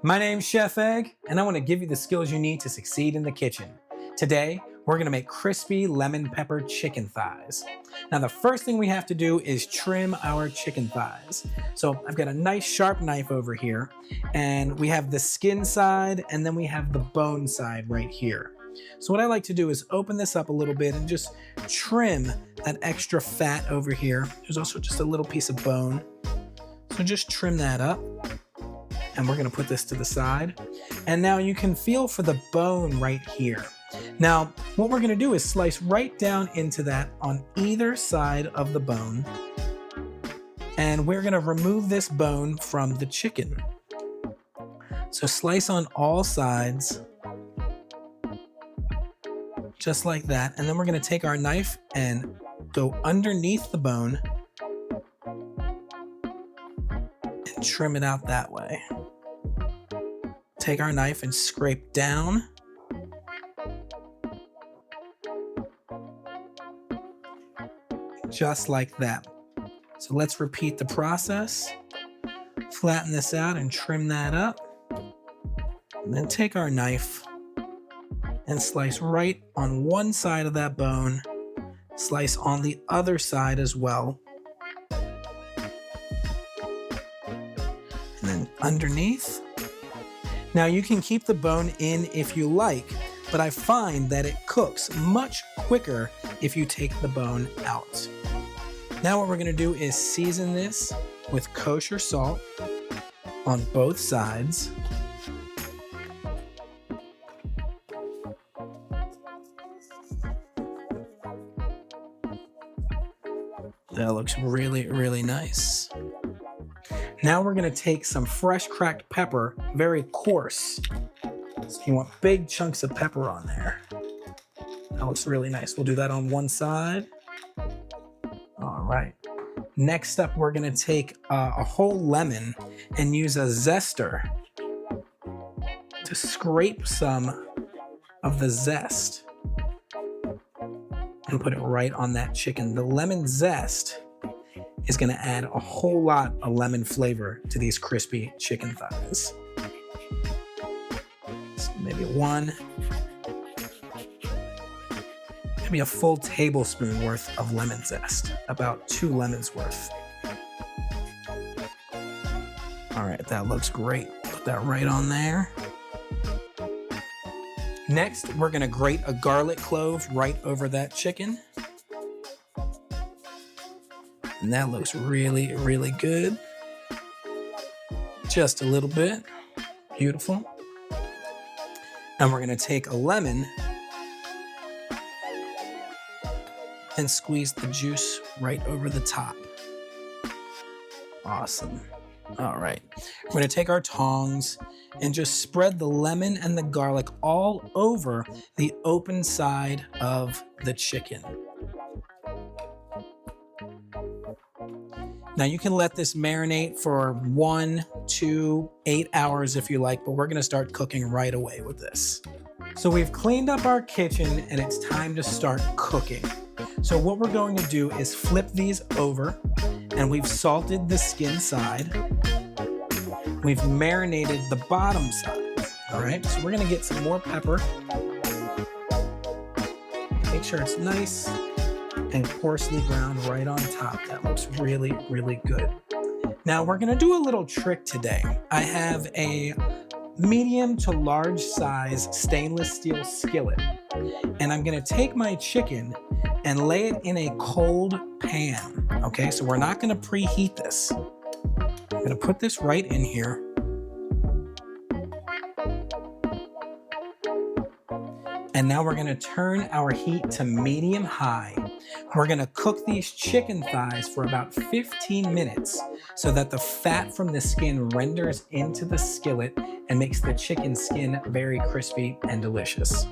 My name's Chef Egg, and I want to give you the skills you need to succeed in the kitchen. Today, we're going to make crispy lemon pepper chicken thighs. Now, the first thing we have to do is trim our chicken thighs. So I've got a nice sharp knife over here, and we have the skin side, and then we have the bone side right here. So what I like to do is open this up a little bit and just trim that extra fat over here. There's also just a little piece of bone. So just trim that up. And we're gonna put this to the side. And now you can feel for the bone right here. Now, what we're gonna do is slice right down into that on either side of the bone. And we're gonna remove this bone from the chicken. So slice on all sides, just like that. And then we're gonna take our knife and go underneath the bone and trim it out that way. Take our knife and scrape down. Just like that. So let's repeat the process. Flatten this out and trim that up. And then take our knife and slice right on one side of that bone. Slice on the other side as well. And then underneath. Now you can keep the bone in if you like, but I find that it cooks much quicker if you take the bone out. Now what we're gonna do is season this with kosher salt on both sides. That looks really, really nice. Now we're gonna take some fresh cracked pepper, very coarse. So you want big chunks of pepper on there. That looks really nice. We'll do that on one side. All right. Next up, we're gonna take a whole lemon and use a zester to scrape some of the zest and put it right on that chicken. The lemon zest is gonna add a whole lot of lemon flavor to these crispy chicken thighs. So maybe a full tablespoon worth of lemon zest, about 2 lemons worth. All right, that looks great. Put that right on there. Next, we're gonna grate a garlic clove right over that chicken. And that looks really, really good. Just a little bit. Beautiful. And we're gonna take a lemon and squeeze the juice right over the top. Awesome. All right. We're gonna take our tongs and just spread the lemon and the garlic all over the open side of the chicken. Now you can let this marinate for 1 to 8 hours if you like, but we're gonna start cooking right away with this. So we've cleaned up our kitchen and it's time to start cooking. So what we're going to do is flip these over, and we've salted the skin side. We've marinated the bottom side. All right, so we're gonna get some more pepper. Make sure it's nice and coarsely ground right on top. That looks really, really good. Now we're gonna do a little trick today. I have a medium to large size stainless steel skillet, and I'm gonna take my chicken and lay it in a cold pan. Okay, so we're not gonna preheat this. I'm gonna put this right in here. And now we're gonna turn our heat to medium high. We're gonna cook these chicken thighs for about 15 minutes so that the fat from the skin renders into the skillet and makes the chicken skin very crispy and delicious.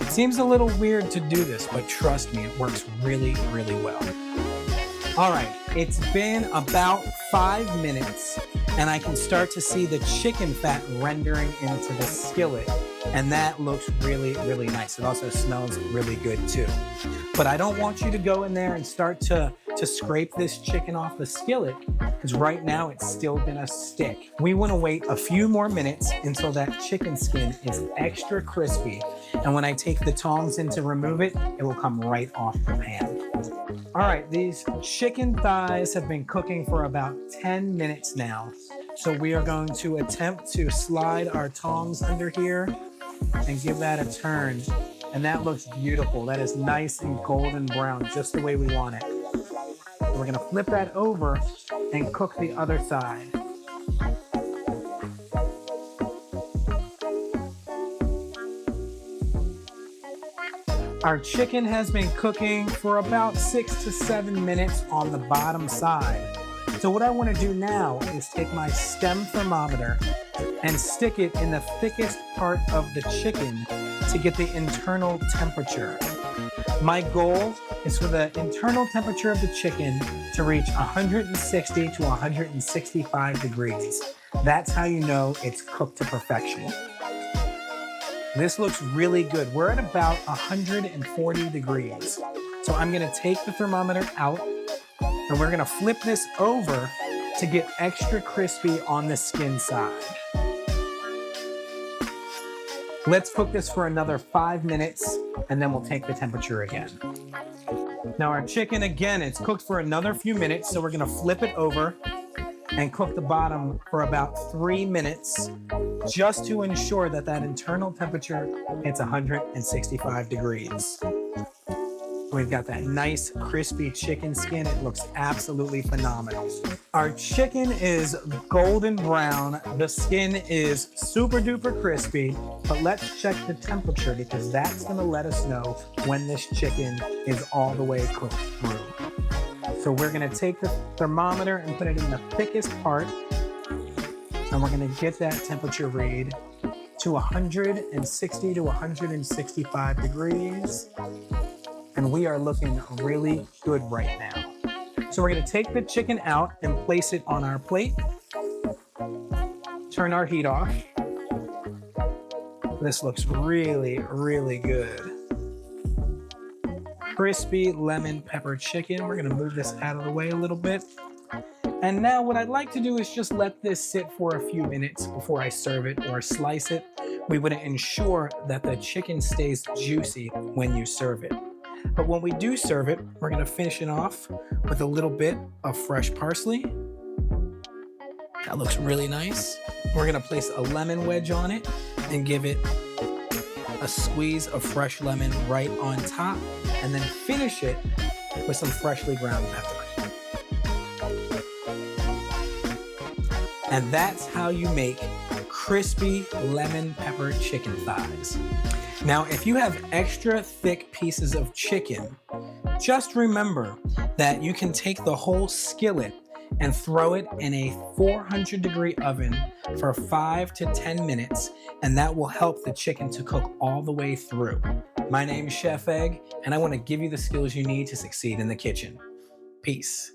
It seems a little weird to do this, but trust me, it works really, really well. All right, it's been about 5 minutes and I can start to see the chicken fat rendering into the skillet. And that looks really, really nice. It also smells really good too. But I don't want you to go in there and start to scrape this chicken off the skillet, because right now it's still gonna stick. We wanna wait a few more minutes until that chicken skin is extra crispy. And when I take the tongs in to remove it, it will come right off the pan. All right, these chicken thighs have been cooking for about 10 minutes now. So we are going to attempt to slide our tongs under here and give that a turn. And that looks beautiful. That is nice and golden brown, just the way we want it. We're gonna flip that over and cook the other side. Our chicken has been cooking for about 6 to 7 minutes on the bottom side. So what I want to do now is take my STEM thermometer and stick it in the thickest part of the chicken to get the internal temperature. My goal is for the internal temperature of the chicken to reach 160 to 165 degrees. That's how you know it's cooked to perfection. This looks really good. We're at about 140 degrees. So I'm gonna take the thermometer out and we're gonna flip this over to get extra crispy on the skin side. Let's cook this for another 5 minutes and then we'll take the temperature again. Now our chicken, again, it's cooked for another few minutes, so we're gonna flip it over and cook the bottom for about 3 minutes, just to ensure that that internal temperature hits 165 degrees. We've got that nice crispy chicken skin. It looks absolutely phenomenal. Our chicken is golden brown. The skin is super duper crispy, but let's check the temperature because that's gonna let us know when this chicken is all the way cooked through. So we're gonna take the thermometer and put it in the thickest part, and we're gonna get that temperature read to 160 to 165 degrees. And we are looking really good right now. So we're gonna take the chicken out and place it on our plate. Turn our heat off. This looks really, really good. Crispy lemon pepper chicken. We're gonna move this out of the way a little bit. And now what I'd like to do is just let this sit for a few minutes before I serve it or slice it. We want to ensure that the chicken stays juicy when you serve it. But when we do serve it, we're gonna finish it off with a little bit of fresh parsley. That looks really nice. We're gonna place a lemon wedge on it and give it a squeeze of fresh lemon right on top, and then finish it with some freshly ground pepper. And that's how you make crispy lemon pepper chicken thighs. Now, if you have extra thick pieces of chicken, just remember that you can take the whole skillet and throw it in a 400-degree oven for 5 to 10 minutes, and that will help the chicken to cook all the way through. My name is Chef Egg, and I want to give you the skills you need to succeed in the kitchen. Peace.